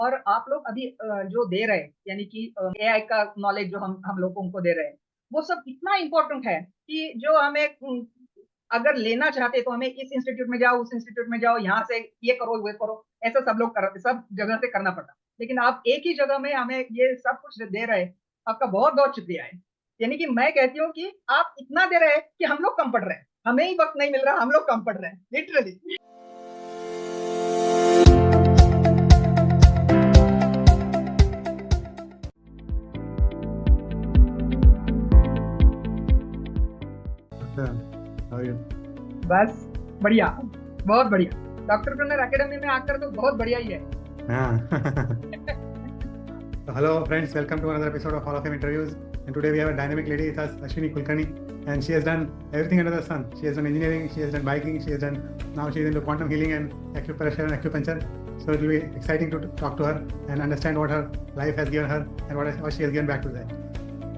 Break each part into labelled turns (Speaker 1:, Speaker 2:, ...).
Speaker 1: और आप लोग अभी जो दे रहे हैं यानी कि एआई का नॉलेज जो हम लोग उनको दे रहे हैं, वो सब इतना इम्पोर्टेंट है कि जो हमें अगर लेना चाहते तो हमें इस इंस्टीट्यूट में जाओ, उस इंस्टीट्यूट में जाओ, यहाँ से ये करो, वो करो, ऐसा सब लोग कर सब जगह से करना पड़ता। लेकिन आप एक ही जगह में हमें ये सब कुछ दे रहे हैं, आपका बहुत बहुत शुक्रिया है। यानी कि मैं कहती हूँ कि आप इतना दे रहे हैं कि हम लोग कम पढ़ रहे हैं, हमें ही वक्त नहीं मिल रहा, हम लोग कम पढ़ रहे हैं लिटरली।
Speaker 2: अच्छा, how are you?
Speaker 1: बस बढ़िया, बहुत बढ़िया। डॉक्टर प्रणर एकेडमी में आकर तो बहुत बढ़िया ही है।
Speaker 2: हाँ. So hello friends, welcome to another episode of Hall of Fame interviews. And today we have a dynamic lady with us, Ashwini Kulkarni, and she has done everything under the sun. She has done engineering, she has done biking, now she is into quantum healing and acupressure and acupuncture. So it will be exciting to talk to her and understand what her life has given her and what she has given back to that.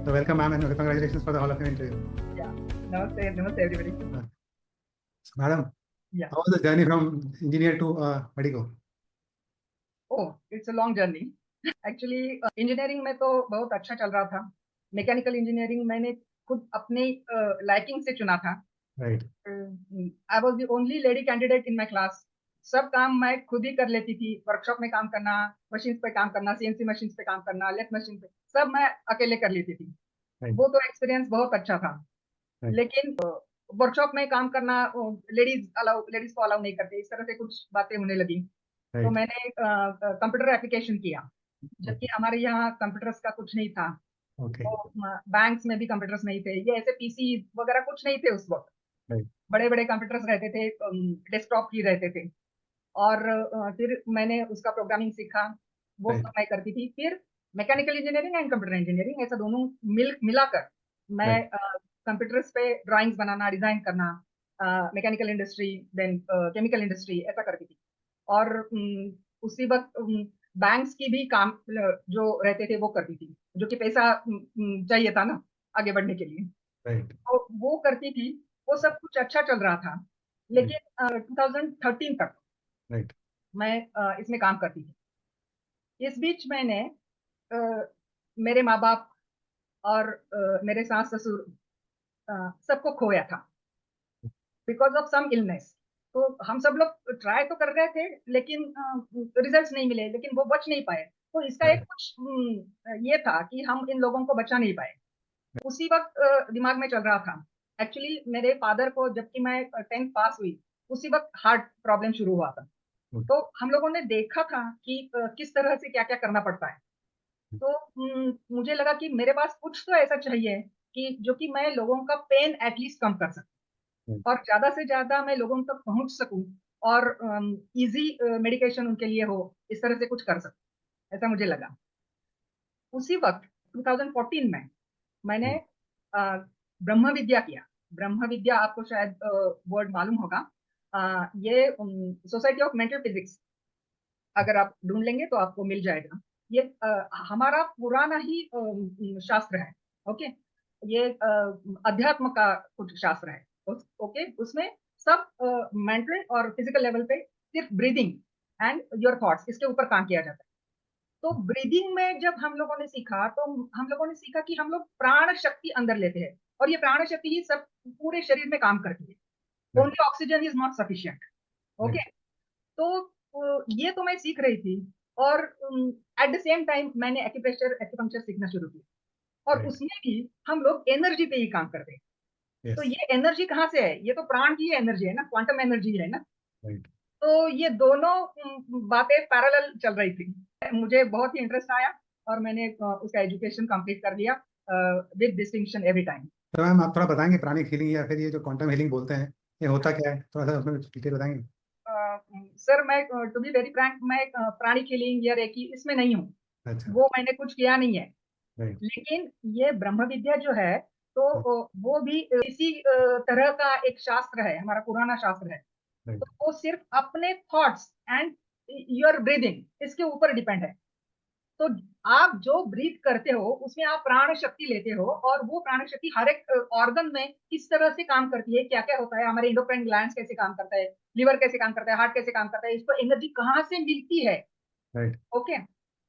Speaker 2: So welcome ma'am and congratulations for the Hall of Fame interview.
Speaker 1: Yeah. Namaste everybody.
Speaker 2: So madam,
Speaker 1: Yeah.
Speaker 2: how was the journey from engineer to medico?
Speaker 1: Oh, it's a long journey. Actually engineering में तो बहुत अच्छा चल रहा था। Mechanical engineering मैंने खुद अपने लाइकिंग से चुना था।
Speaker 2: Right.
Speaker 1: I was the only lady candidate in my class. सब काम मैं खुद ही कर लेती थी। वर्कशॉप में काम करना, मशीन्स पे काम करना, सीएनसी मशीन्स पे काम करना, लेथ मशीन पे, सब मैं अकेले कर लेती थी।
Speaker 2: Right.
Speaker 1: वो तो एक्सपीरियंस बहुत अच्छा था।
Speaker 2: Right.
Speaker 1: लेकिन वर्कशॉप में काम करना लेडीज को अलाउ नहीं करते, इस तरह से कुछ बातें होने लगी। तो
Speaker 2: Right.
Speaker 1: मैंने कंप्यूटर एप्लीकेशन किया, जबकि
Speaker 2: Okay.
Speaker 1: हमारे यहाँ कंप्यूटर्स का कुछ नहीं था।
Speaker 2: Okay.
Speaker 1: तो बैंक्स में भी कंप्यूटर्स नहीं थे, ये ऐसे पीसी वगैरह कुछ नहीं थे उस वक्त।
Speaker 2: Right.
Speaker 1: बड़े बड़े कंप्यूटर्स रहते थे, डेस्कटॉप ही रहते थे। और फिर मैंने उसका प्रोग्रामिंग सीखा, वो
Speaker 2: Right.
Speaker 1: सब मैं करती थी। फिर mechanical engineering and computer engineering ऐसा दोनों मिलाकर मैं
Speaker 2: Right.
Speaker 1: कंप्यूटर्स पे ड्राइंग्स बनाना, डिजाइन करना, mechanical industry, then chemical industry, ऐसा करती थी। और उसी वक्त बैंक्स की भी काम जो रहते थे वो करती थी, जो कि पैसा चाहिए था ना आगे बढ़ने के लिए,
Speaker 2: Right.
Speaker 1: तो वो करती थी। वो सब कुछ अच्छा चल रहा था।
Speaker 2: Right.
Speaker 1: लेकिन 2013 तक
Speaker 2: Right.
Speaker 1: मैं इसमें काम करती थी। इस बीच मैंने अ, मेरे माँ बाप और मेरे सास ससुर सबको खोया था बिकॉज ऑफ सम इलनेस। तो हम सब लोग ट्राई तो कर रहे थे, लेकिन रिजल्ट्स नहीं मिले, लेकिन वो बच नहीं पाए। तो इसका एक
Speaker 2: Right.
Speaker 1: कुछ ये था कि हम इन लोगों को बचा नहीं पाए। उसी वक्त दिमाग में चल रहा था। एक्चुअली मेरे फादर को जबकि मैं 10th पास हुई, उसी वक्त हार्ट प्रॉब्लम शुरू हुआ था।
Speaker 2: Good.
Speaker 1: तो हम लोगों ने देखा था कि किस तरह से क्या क्या करना पड़ता है। तो मुझे लगा कि मेरे पास कुछ तो ऐसा चाहिए कि जो कि मैं लोगों का पेन एटलीस्ट कम कर सकूं
Speaker 2: Right.
Speaker 1: और ज्यादा से ज्यादा मैं लोगों तक पहुंच सकूं और इजी मेडिकेशन उनके लिए हो, इस तरह से कुछ कर सकूं, ऐसा मुझे लगा। उसी वक्त 2014 में मैंने
Speaker 2: Right.
Speaker 1: ब्रह्म विद्या किया। ब्रह्म विद्या आपको शायद वर्ड मालूम होगा। ये सोसाइटी ऑफ मेंटल फिजिक्स, अगर आप ढूंढ लेंगे तो आपको मिल जाएगा। ये हमारा पुराना ही शास्त्र है। ओके, ये अध्यात्म का कुछ शास्त्र है। ओके, उसमें सब मेंटल और फिजिकल लेवल पे सिर्फ ब्रीदिंग एंड योर थॉट्स, इसके ऊपर काम किया जाता है। तो ब्रीदिंग में जब हम लोगों ने सीखा, तो हम लोगों ने सीखा कि हम लोग प्राण शक्ति अंदर लेते हैं और ये प्राण शक्ति ही सब पूरे शरीर में काम करती है।
Speaker 2: Right.
Speaker 1: Only oxygen is not sufficient.
Speaker 2: Right.
Speaker 1: Okay, तो ये तो मैं सीख रही थी। और एट द सेम टाइम मैंने एक्यूप्रेशर एक्यूपंक्चर सीखना शुरू किया, और
Speaker 2: Right.
Speaker 1: उसमें भी हम लोग एनर्जी पे ही काम करते हैं। तो
Speaker 2: Yes.
Speaker 1: ये एनर्जी कहाँ से है? ये तो प्राण की एनर्जी है ना, क्वांटम एनर्जी है ना।
Speaker 2: Right.
Speaker 1: तो ये दोनों बातें पैरेलल चल रही थी। मुझे बहुत ही इंटरेस्ट आया और मैंने उसका एजुकेशन कंप्लीट कर लिया विद डिस्टिंक्शन एवरी टाइम।
Speaker 2: तो मैम आप थोड़ा बताएंगे प्राणिक हीलिंग या फिर ये जो क्वांटम हीलिंग बोलते हैं ये होता क्या है, थोड़ा सा उसमें डिटेल बताएंगे?
Speaker 1: सर मैं टू बी वेरी फ्रैंक, मैं प्राणिक हीलिंग या रेकी इसमें नहीं हूँ।
Speaker 2: अच्छा.
Speaker 1: वो मैंने कुछ किया नहीं है।
Speaker 2: Right.
Speaker 1: लेकिन ये ब्रह्म विद्या जो है, तो वो भी इसी तरह का एक शास्त्र है, हमारा पुराना शास्त्र है।
Speaker 2: Right.
Speaker 1: तो वो सिर्फ अपने थॉट्स एंड योर ब्रीदिंग, इसके ऊपर डिपेंड है। तो आप जो ब्रीथ करते हो उसमें आप प्राण शक्ति लेते हो, और वो प्राण शक्ति हर एक ऑर्गन में किस तरह से काम करती है, क्या क्या होता है, हमारे इंडोक्राइन ग्लैंड्स कैसे काम करता है, लिवर कैसे काम करता है, हार्ट कैसे काम करता है, इसको एनर्जी कहाँ से मिलती है।
Speaker 2: Right.
Speaker 1: ओके,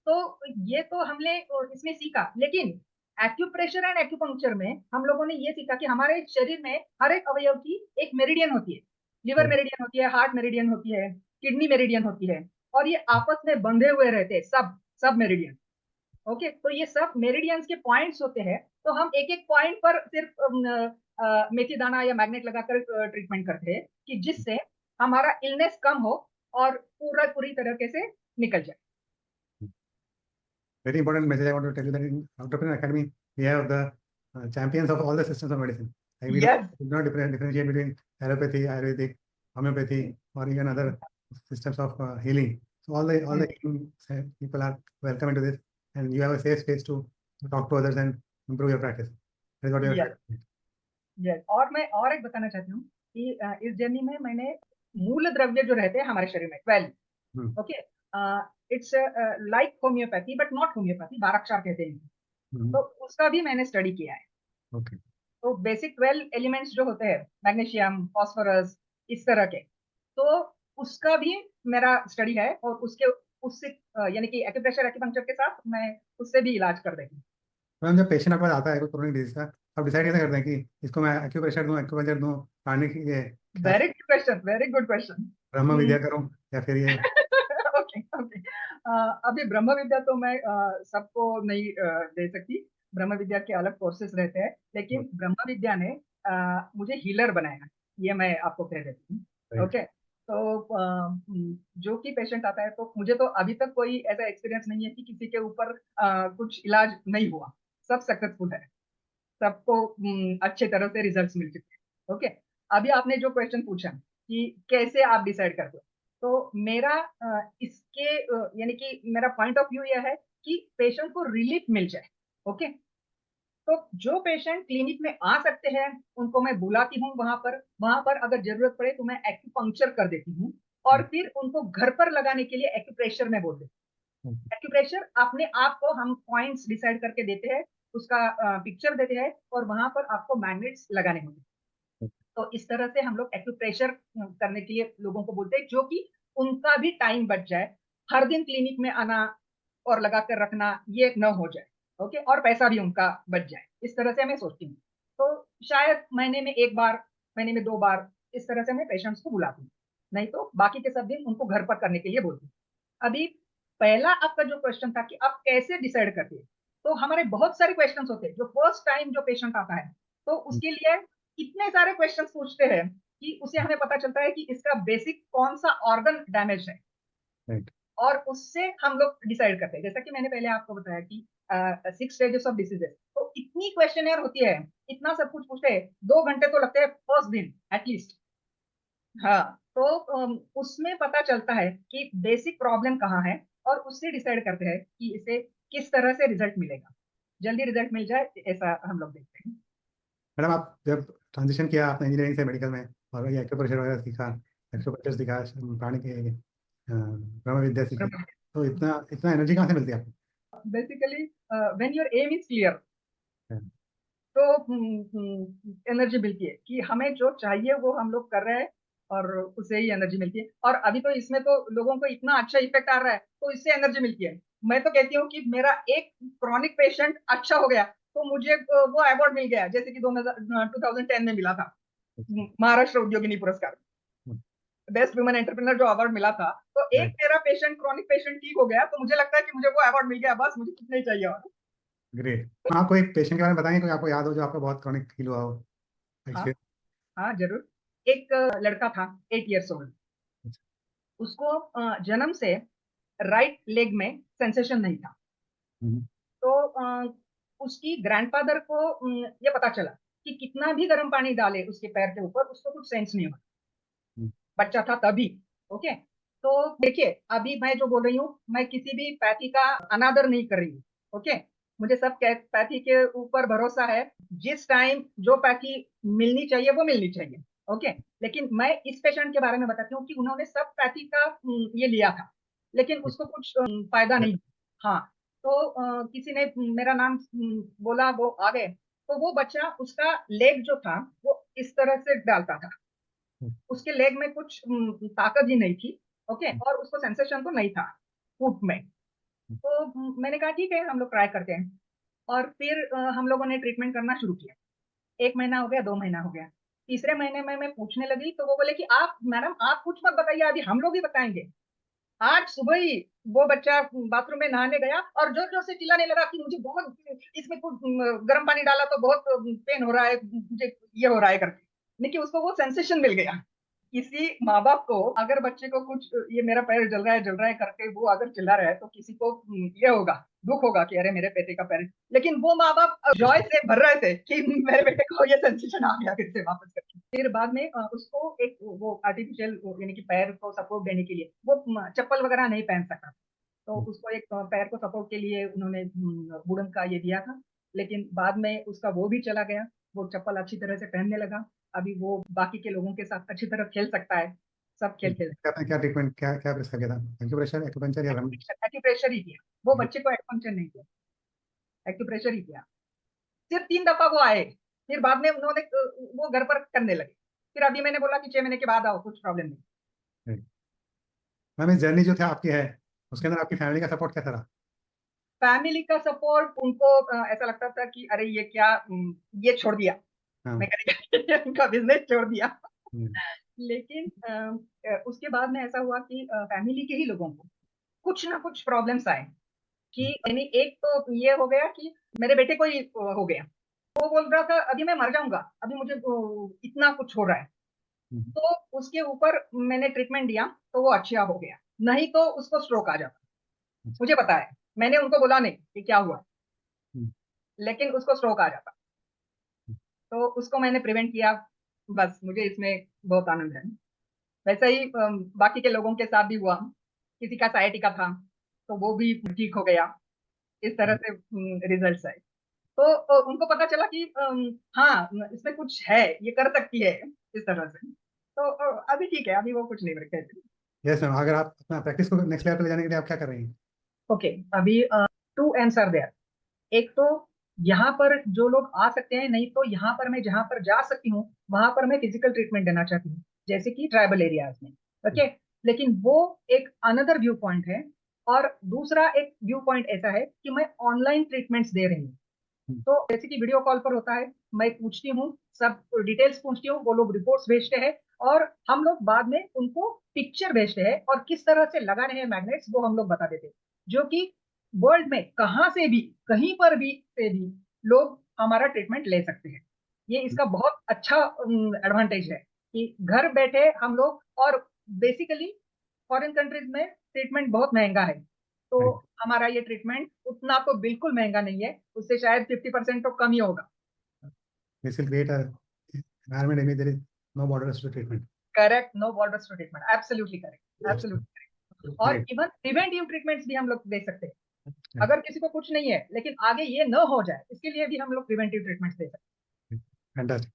Speaker 1: तो ये तो हमने इसमें सीखा, लेकिन एक्यूप्रेशर एंड एक्यूपंक्चर में हम लोगों ने ये सीखा कि हमारे शरीर में हर एक अवयव की एक मेरिडियन होती है। लिवर मेरिडियन होती है, हार्ट मेरिडियन होती है, किडनी मेरिडियन होती है, और ये आपस में बंधे हुए रहते हैं, सब सब मेरिडियन। ओके, तो ये सब मेरिडियंस के पॉइंट्स होते हैं। तो हम एक एक पॉइंट पर सिर्फ मेथी दाना या मैग्नेट लगाकर ट्रीटमेंट करते हैं कि जिससे हमारा इलनेस कम हो और पूरी तरीके से निकल जाए।
Speaker 2: Very important message I want to tell you that in Entrepreneur Academy, we have the champions of all the systems of medicine. Like we
Speaker 1: Yes.
Speaker 2: do not differentiate between allopathy, Ayurvedic, homeopathy, or even other systems of healing. So all the healing people are welcome into this, and you have a safe space to talk to others and improve your practice. That is what you are
Speaker 1: Yes. Yes. और मैं और एक बताना चाहती हूँ कि इस journey में मैंने मूल द्रव्य जो रहते हैं हमारे शरीर में 12, okay, it's like homeopathy but not homeopathy, बाराक्षार कहते हैं, तो उसका भी मैंने स्टडी किया है।
Speaker 2: Okay.
Speaker 1: तो बेसिक 12 एलिमेंट्स जो होते हैं, मैग्नीशियम, फास्फोरस, इस तरह के, तो उसका भी मेरा स्टडी है, और उससे यानी कि एक्यूप्रेशर एक्यूपंक्चर के साथ मैं उससे भी इलाज कर देती हूँ।
Speaker 2: मैम जब पेशेंट आपके पास आता है कोई क्रोनिक डिजीज का, आप डिसाइड कैसे करते हैं कि इसको मैं एक्यूप्रेशर दूं, एक्यूपंक्चर दूं, प्राणिक ये
Speaker 1: very good question, very good question.
Speaker 2: ब्रह्म विद्या करूं या फिर ये
Speaker 1: ओके ओके, अभी ब्रह्म विद्या तो मैं सबको नहीं दे सकती। ब्रह्म विद्या के अलग कोर्सेज रहते हैं, लेकिन ब्रह्म विद्या ने मुझे हीलर बनाया, ये मैं आपको कह देती हूँ। ओके, तो जो कि पेशेंट आता है, तो मुझे तो अभी तक कोई ऐसा एक्सपीरियंस नहीं है कि किसी के ऊपर कुछ इलाज नहीं हुआ, सब सक्सेसफुल है, सबको अच्छे तरह से रिजल्ट्स मिल चुके हैं। ओके, अभी आपने जो क्वेश्चन पूछा कि कैसे आप डिसाइड करते हो, तो मेरा इसके यानी कि मेरा पॉइंट ऑफ व्यू यह है कि पेशेंट को रिलीफ मिल जाए। ओके, तो जो पेशेंट क्लिनिक में आ सकते हैं उनको मैं बुलाती हूँ वहां पर अगर जरूरत पड़े तो मैं एक्यूपंक्चर कर देती हूँ, और फिर उनको घर पर लगाने के लिए एक्यूप्रेशर में बोल देती हूँ। एक्यूप्रेशर अपने आप को हम पॉइंट्स डिसाइड करके देते हैं, उसका पिक्चर देते हैं, और वहां पर आपको मैग्नेट्स लगाने होंगे। तो इस तरह से हम लोग एक्यूप्रेशर करने के लिए लोगों को बोलते हैं, जो कि उनका भी टाइम बच जाए, हर दिन क्लिनिक में आना और लगा कर रखना ये न हो जाए। ओके, और पैसा भी उनका बच जाए, इस तरह से मैं सोचती हूँ। तो शायद महीने में एक बार, महीने में 2 बार, इस तरह से मैं पेशेंट्स को बुलाती हूँ, नहीं तो बाकी के सब दिन उनको घर पर करने के लिए बोलती हूँ। अभी पहला आपका जो क्वेश्चन था कि आप कैसे डिसाइड करते हैं, तो हमारे बहुत सारे क्वेश्चंस होते हैं। जो फर्स्ट टाइम जो पेशेंट आता है, तो उसके लिए इतने सारे क्वेश्चंस पूछते हैं कि उसे हमें पता चलता है कि इसका बेसिक कौन सा ऑर्गन डैमेज है,
Speaker 2: राइट
Speaker 1: और उससे हम लोग डिसाइड करते हैं। जैसा कि मैंने पहले आपको बताया कि 6 स्टेजेस ऑफ डिसीजेस, तो इतनी क्वेश्चनर होती है, इतना सब कुछ पूछते हैं, 2 घंटे तो लगते हैं फर्स्ट दिन एटलीस्ट। हाँ, तो उसमें पता चलता है कि बेसिक प्रॉब्लम कहाँ है, और उससे डिसाइड करते हैं कि इसे किस तरह से रिजल्ट मिलेगा, जल्दी रिजल्ट मिल जाए, ऐसा हम लोग देखते हैं।
Speaker 2: मैडम आप जब ट्रांजिशन किया आपने इंजीनियरिंग से मेडिकल में और ये एक्यूप्रेशर वगैरह सीखा, एक्यूप्रेशर सीखा, प्राणी के ब्रह्म विद्या सीखी, तो इतना इतना एनर्जी कहाँ से मिलती है आपको?
Speaker 1: Basically when your aim is clear,
Speaker 2: हाँ,
Speaker 1: तो एनर्जी मिलती है कि हमें जो चाहिए वो हम लोग कर रहे हैं, और उससे ही एनर्जी मिलती है। और अभी तो इसमें तो लोगों को इतना अच्छा इफेक्ट आ रहा है, तो इससे एनर्जी मिलती है। मैं तो कहती हूँ कि मेरा एक क्रॉनिक पेशेंट अच्छा हो गया तो मुझे वो अवार्ड मिल गया, जैसे कि 2010 में मिला था महाराष्ट्र उद्योगिनी पुरस्कार, बेस्ट वुमेन एंटरप्रेन्योर जो अवार्ड मिला था। तो एक
Speaker 2: राइट,
Speaker 1: मेरा पेशेंट, क्रॉनिक पेशेंट ठीक हो गया, तो मुझे लगता है कि मुझे वो अवार्ड मिल गया, बस मुझे कुछ नहीं चाहिए और।
Speaker 2: ग्रेट। आपको एक पेशेंट के बारे में बताएंगे कोई आपको याद हो जो आपका बहुत क्रॉनिक फील हुआ हो
Speaker 1: हाँ
Speaker 2: एक्सपीरियंस?
Speaker 1: हाँ, जरूर। एक लड़का था, 8 years old, उसको जन्म से राइट लेग में सेंसेशन नहीं था। तो उसकी ग्रैंडफादर को ये पता चला कि कितना भी गर्म पानी डाले उसके पैर के ऊपर, उसको कुछ सेंस नहीं हुआ। बच्चा था तभी। ओके, तो देखिए, अभी मैं जो बोल रही हूँ, मैं किसी भी पैथी का अनादर नहीं कर रही हूँ। ओके, मुझे सब पैथी के ऊपर भरोसा है, जिस टाइम जो पैथी मिलनी चाहिए वो मिलनी चाहिए। ओके, लेकिन मैं इस पेशेंट के बारे में बताती हूँ कि उन्होंने सब पैथी का ये लिया था, लेकिन उसको कुछ फायदा नहीं। हाँ, तो किसी ने मेरा नाम बोला, वो आ गए, तो वो बच्चा, उसका लेग जो था वो इस तरह से डालता था, उसके लेग में कुछ ताकत ही नहीं थी। ओके, और उसको सेंसेशन तो नहीं था फुट में। तो मैंने कहा ठीक है, हम लोग ट्राई करते हैं। और फिर हम लोगों ने ट्रीटमेंट करना शुरू किया। 1 महीना हो गया, 2 महीना हो गया। तीसरे महीने में मैं पूछने लगी तो वो बोले कि आप मैडम आप कुछ मत बताइए, अभी हम लोग ही बताएंगे। आज सुबह ही वो बच्चा बाथरूम में नहाने गया और जोर जोर से चिल्लाने लगा कि मुझे बहुत इसमें कुछ गर्म पानी डाला तो बहुत पेन हो रहा है, मुझे ये हो रहा है करके। लेकिन उसको वो सेंसेशन मिल गया। किसी माँ बाप को अगर बच्चे को कुछ ये मेरा पैर जल रहा है करके वो अगर चिल्ला रहा है तो किसी को ये होगा, दुख होगा कि अरे मेरे बेटे का पैर। लेकिन वो माँ बाप जॉय से भर रहे थे कि मेरे बेटे को ये सेंसेशन आ गया फिर से वापस करके। फिर बाद में उसको एक वो आर्टिफिशियल यानी कि पैर को सपोर्ट देने के लिए वो चप्पल वगैरह नहीं पहन सकता। तो उसको एक पैर को सपोर्ट के लिए उन्होंने वुडन का ये दिया था। लेकिन बाद में उसका वो भी चला गया। वो चप्पल अच्छी तरह से पहनने लगा। अभी वो बाकी के लोगों के साथ अच्छी तरह खेल सकता है। सब खेल खेल
Speaker 2: आपने क्या ट्रीटमेंट क्या क्या प्रेस्क्राइब किया था? एक्यूप्रेशर, एक्यूपंक्चर या ब्रह्म?
Speaker 1: एक्यूप्रेशर ही किया। वो बच्चे को एक्यूपंक्चर नहीं किया, एक्यूप्रेशर ही किया। सिर्फ 3 दफा वो आए। फिर बाद में उन्होंने वो घर पर करने लगे। फिर अभी मैंने बोला कि 6 महीने के बाद आओ, कुछ प्रॉब्लम नहीं।
Speaker 2: मैम, इस जर्नी जो था आपकी है, उसके अंदर आपकी फैमिली का सपोर्ट कैसा रहा?
Speaker 1: फैमिली का सपोर्ट उनको ऐसा लगता था कि अरे ये क्या ये छोड़ दिया,
Speaker 2: हाँ।
Speaker 1: मैं कह उनका बिजनेस छोड़ दिया।
Speaker 2: हम्म,
Speaker 1: लेकिन उसके बाद में ऐसा हुआ कि फैमिली के ही लोगों को कुछ ना कुछ प्रॉब्लम्स आए। कि यानी एक तो ये हो गया कि मेरे बेटे को ही हो गया। वो बोल रहा था अभी मैं मर जाऊंगा, अभी मुझे इतना कुछ हो रहा है।
Speaker 2: हम्म,
Speaker 1: तो उसके ऊपर मैंने ट्रीटमेंट दिया तो वो अच्छा हो गया। नहीं तो उसको स्ट्रोक आ जाता। मुझे पता है, मैंने उनको बोला नहीं कि क्या हुआ,
Speaker 2: हम्म,
Speaker 1: लेकिन उसको स्ट्रोक आ जाता। तो उसको मैंने प्रिवेंट किया। बस मुझे इसमें बहुत आनंद है। वैसे ही बाकी के लोगों के साथ भी हुआ। किसी का साइटिका था तो वो भी ठीक हो गया। इस तरह से रिजल्ट्स आए। तो उनको पता चला कि हाँ इसमें कुछ है, ये कर सकती है इस तरह से। तो अभी ठीक है, अभी वो कुछ नहीं रखे।
Speaker 2: यस मैम, अगर आप अपना प्रैक्टिस को नेक्स्ट लेवल पे ले जाने के लिए आप क्या कर रही हैं?
Speaker 1: ओके, अभी 2 एंड्स आर देयर। एक तो यहाँ पर जो लोग आ सकते हैं, नहीं तो यहाँ पर मैं जहाँ पर जा सकती हूँ वहां पर मैं फिजिकल ट्रीटमेंट देना चाहती हूँ, जैसे कि ट्राइबल एरियाज में। ओके, लेकिन वो एक अनदर व्यू पॉइंट है। और दूसरा एक व्यू पॉइंट ऐसा है कि मैं ऑनलाइन ट्रीटमेंट्स दे रही हूँ। तो जैसे कि वीडियो कॉल पर होता है, मैं पूछती हूँ, सब डिटेल्स पूछती हूँ, वो लोग रिपोर्ट्स भेजते हैं। और हम लोग बाद में उनको पिक्चर भेजते हैं और किस तरह से लगा रहे हैं मैग्नेट्स वो हम लोग बता देते हैं। जो कि वर्ल्ड में कहाँ से भी, कहीं पर भी से भी लोग हमारा ट्रीटमेंट ले सकते हैं। ये इसका बहुत अच्छा एडवांटेज है कि घर बैठे हम लोग। और बेसिकली फॉरेन कंट्रीज में ट्रीटमेंट बहुत महंगा है। तो हमारा ये ट्रीटमेंट उतना तो बिल्कुल महंगा नहीं है, उससे शायद 50% तो कम ही होगा।
Speaker 2: This will create a environment in which there is no borders to treatment.
Speaker 1: Correct, no borders to treatment, absolutely correct, absolutely correct. और
Speaker 2: ग्रेट।
Speaker 1: इवन प्रिवेंटिव ट्रीटमेंट्स भी हम लोग दे सकते हैं। अगर किसी को कुछ नहीं है लेकिन आगे ये न हो जाए, इसके लिए भी हम लोग प्रिवेंटिव ट्रीटमेंट्स दे सकते
Speaker 2: फैंटास्टिक।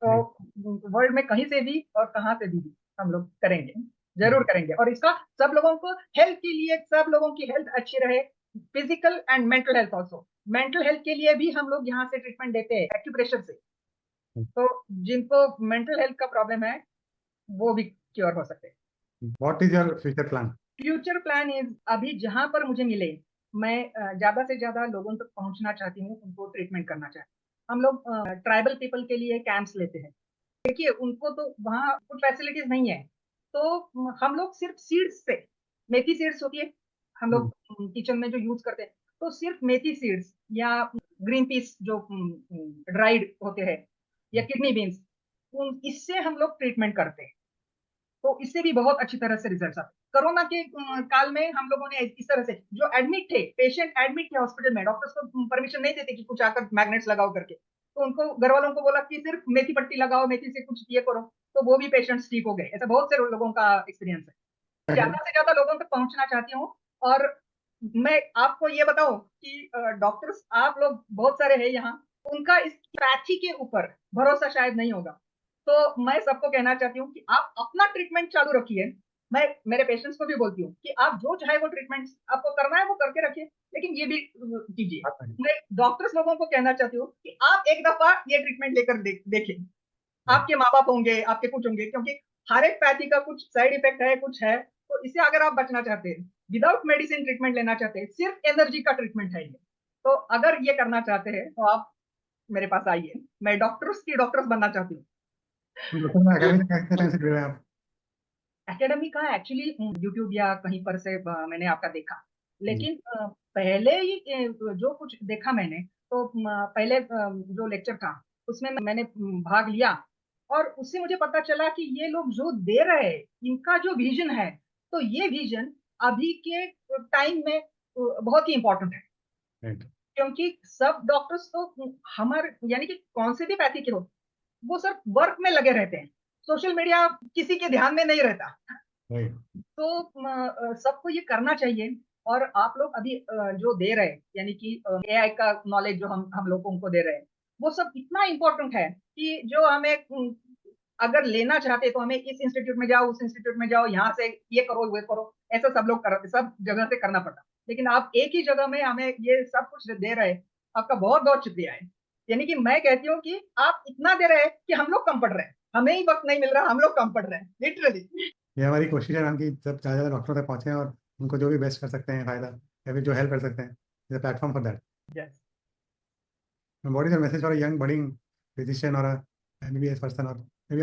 Speaker 1: हैं। तो वर्ल्ड में कहीं से भी और कहाँ से भी हम लोग करेंगे, जरूर करेंगे। और इसका सब लोगों को हेल्थ के लिए, सब लोगों की हेल्थ अच्छी रहे, physical and mental health also. Mental health के लिए भी हम लोग यहाँ से ट्रीटमेंट देते हैं एक्यूप्रेशर से। तो जिनको मेंटल हेल्थ का प्रॉब्लम है वो भी क्योर हो सकते हैं।
Speaker 2: What is your future plan?
Speaker 1: Future plan is अभी जहां पर मुझे मिले मैं ज्यादा से ज्यादा लोगों तक पहुंचना चाहती हूँ, उनको ट्रीटमेंट करना चाहती हूँ। हम लोग ट्राइबल पीपल के लिए कैंप्स लेते हैं। देखिए उनको तो वहाँ कुछ फैसिलिटीज नहीं है। तो हम लोग सिर्फ सीड्स से, मेथी सीड्स होती है हम लोग किचन में जो यूज करते हैं, तो सिर्फ मेथी सीड्स या ग्रीन पीस जो ड्राइड होते हैं, या किडनी बीन्स, इससे हम लोग ट्रीटमेंट करते हैं। तो इससे भी बहुत अच्छी तरह से रिजल्ट आते। कोरोना के काल में हम लोगों ने इस तरह से जो एडमिट थे, पेशेंट एडमिट थे हॉस्पिटल में, डॉक्टर्स को परमिशन नहीं देते कि कुछ आकर मैग्नेट्स लगाओ करके। तो उनको घर वालों को बोला कि सिर्फ मेथी पट्टी लगाओ, मेथी से कुछ ये करो, तो वो भी पेशेंट्स ठीक हो गए। ऐसा बहुत से लोगों का एक्सपीरियंस है। ज्यादा से ज्यादा लोगों तक पहुंचना चाहती हूँ। और मैं आपको ये बताऊं कि डॉक्टर्स आप लोग बहुत सारे हैं यहाँ, उनका इस पैथी के ऊपर भरोसा शायद नहीं होगा। तो मैं सबको कहना चाहती हूँ कि आप अपना ट्रीटमेंट चालू रखिए। मैं मेरे पेशेंट्स को भी बोलती हूँ कि आप जो चाहे वो ट्रीटमेंट आपको करना है वो करके रखिए, लेकिन ये भी कीजिए। मैं डॉक्टर्स लोगों को कहना चाहती हूँ कि आप एक दफा ये ट्रीटमेंट लेकर देखें। आपके माँ बाप होंगे, आपके कुछ होंगे, क्योंकि हर एक पैथी का कुछ साइड इफेक्ट है, कुछ है। तो इससे अगर आप बचना चाहते हैं, विदाउट मेडिसिन ट्रीटमेंट लेना चाहते हैं, सिर्फ एनर्जी का ट्रीटमेंट है ये। तो अगर ये करना चाहते हैं तो आप मेरे पास आइए, मैं डॉक्टर्स बनना चाहती हूँ।
Speaker 2: डॉक्टर में अकेडमी से कितने टाइम से जुड़े हुए हैं आप?
Speaker 1: एकेडमी का एक्चुअली यूट्यूब या कहीं पर से मैंने आपका देखा, लेकिन पहले ही जो कुछ देखा मैंने, तो पहले जो लेक्चर था उसमें मैंने भाग लिया, और उससे मुझे पता चला कि ये लोग जो दे रहे हैं, इनका जो विजन है, तो ये विजन अभी के टाइम में बहुत ही इम्पोर्टेंट है।
Speaker 2: राइट।
Speaker 1: क्योंकि सब डॉक्टर्स तो हमारे यानी कि कौन से भी पैथी के हो, वो सिर्फ वर्क में लगे रहते हैं, सोशल मीडिया किसी के ध्यान में नहीं रहता।
Speaker 2: राइट।
Speaker 1: तो सबको ये करना चाहिए। और आप लोग अभी जो दे रहे हैं, यानी कि एआई का नॉलेज जो हम लोगों को दे रहे हैं, वो सब इतना इम्पोर्टेंट है कि जो हमें अगर लेना चाहते तो हमें इस इंस्टीट्यूट में जाओ, उस इंस्टीट्यूट में जाओ, यहाँ से ये करो, वो करो, ऐसा सब लोग सब जगह से करना पड़ता। लेकिन आप एक ही जगह में हमें ये सब कुछ दे रहे हैं, आपका बहुत बहुत शुक्रिया है। यानी कि मैं कहती हूँ कि आप इतना दे रहे हैं कि हम लोग कम पड़ रहे हैं, हमें ही वक्त नहीं मिल रहा, हम लोग कम पड़ रहे हैं, लिटरली।
Speaker 2: ये हमारी कोशिश है मैम कि सब ज़्यादा ज़्यादा डॉक्टरों तक पहुँचे और उनको जो भी बेस्ट कर सकते हैं फायदा, या फिर जो हेल्प कर सकते हैं, is a platform for that.
Speaker 1: Yes.
Speaker 2: What is your message for a young budding physician or a MBBS person or maybe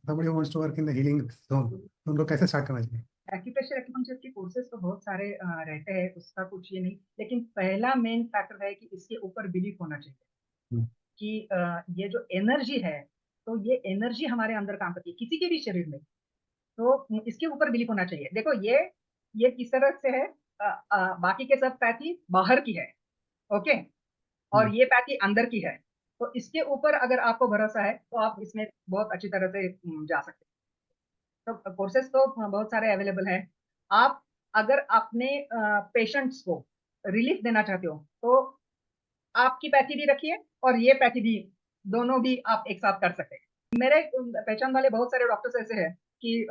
Speaker 2: somebody who wants to work in the healing zone? तो उनको कैसे start करना चाहिए?
Speaker 1: Acupressure acupuncture के courses तो बहुत सारे रहते हैं, उसका कुछ ये नहीं, लेकिन पहला मेन फैक्टर है कि इसके ऊपर बिलीफ होना चाहिए कि ये जो एनर्जी है, तो ये एनर्जी हमारे अंदर काम करती है किसी के भी शरीर में, तो इसके ऊपर बिलीफ होना चाहिए। देखो ये किस तरह से है, बाकी के सब पैथी बाहर की है, ओके, और ये पैथी अंदर की है, तो इसके ऊपर अगर आपको भरोसा है तो आप इसमें बहुत अच्छी तरह से जा सकते हैं। तो कोर्सेज तो बहुत सारे अवेलेबल हैं। आप अगर अपने पेशेंट्स को रिलीफ देना चाहते हो तो आपकी पैथी भी रखिए और ये पैथी भी, दोनों भी आप एक साथ कर सकते हैं। मेरे पहचान वाले बहुत सारे डॉक्टर्स ऐसे हैं कि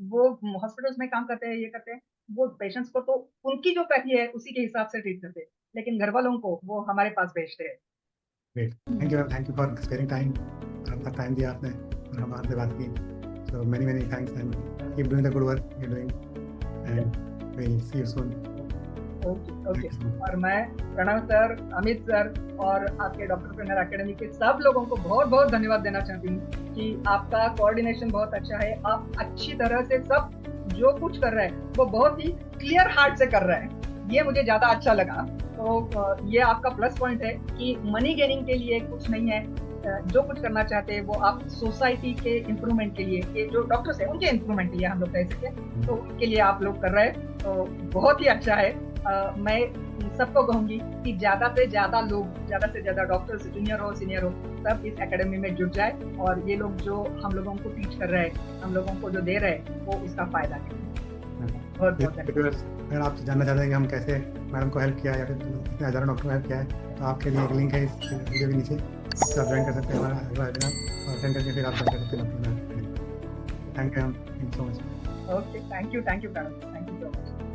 Speaker 1: वो हॉस्पिटल्स में काम करते हैं, ये करते हैं, वो पेशेंट्स को तो उनकी जो पैथी है उसी के हिसाब से ट्रीट करते हैं, लेकिन घर वालों को वो हमारे पास भेजते हैं।
Speaker 2: Great, thank you for sparing time, अपना टाइम दिया आपने और हमारे से बात की। So many thanks and keep doing the good work you doing and will see you soon.
Speaker 1: Okay. और मैं प्रणव सर, अमित सर और आपके डॉक्टर ट्रेनर एकेडमी के सब लोगों को बहुत बहुत धन्यवाद देना चाहती हूँ कि आपका कोऑर्डिनेशन बहुत अच्छा है। आप अच्छी तरह से सब जो कुछ कर रहे हैं वो बहुत ही क्लियर हार्ट से कर रहे हैं, ये मुझे ज्यादा अच्छा लगा। तो ये आपका प्लस पॉइंट है कि मनी गेनिंग के लिए कुछ नहीं है, जो कुछ करना चाहते हैं वो आप सोसाइटी के इम्प्रूवमेंट के लिए, ये जो डॉक्टर्स हैं उनके इम्प्रूवमेंट के लिए हम लोग कह सकें, तो उनके लिए आप लोग कर रहे हैं, तो बहुत ही अच्छा है। मैं सबको कहूंगी कि ज्यादा से ज्यादा लोग, ज्यादा से ज्यादा डॉक्टर्स, जूनियर हो सीनियर हो, सब इस एकेडमी में जुट जाए और ये लोग जो हम लोगों को टीच कर रहे हैं, हम लोगों को जो दे रहे हैं, वो उसका फायदा है। बहुत
Speaker 2: अगर आप जानना चाहते हैं कि हम कैसे मैडम को हेल्प किया या फिर कितने हज़ारों डॉक्टर को हेल्प किया है, तो आपके लिए एक लिंक है इस वीडियो के नीचे, तो आप ज्वाइन कर सकते हैं हमारा अगला वेबिनार और अटेंड करके फिर आप ज्वाइन कर सकते हैं। Thank you so much.
Speaker 1: Okay, thank you so much.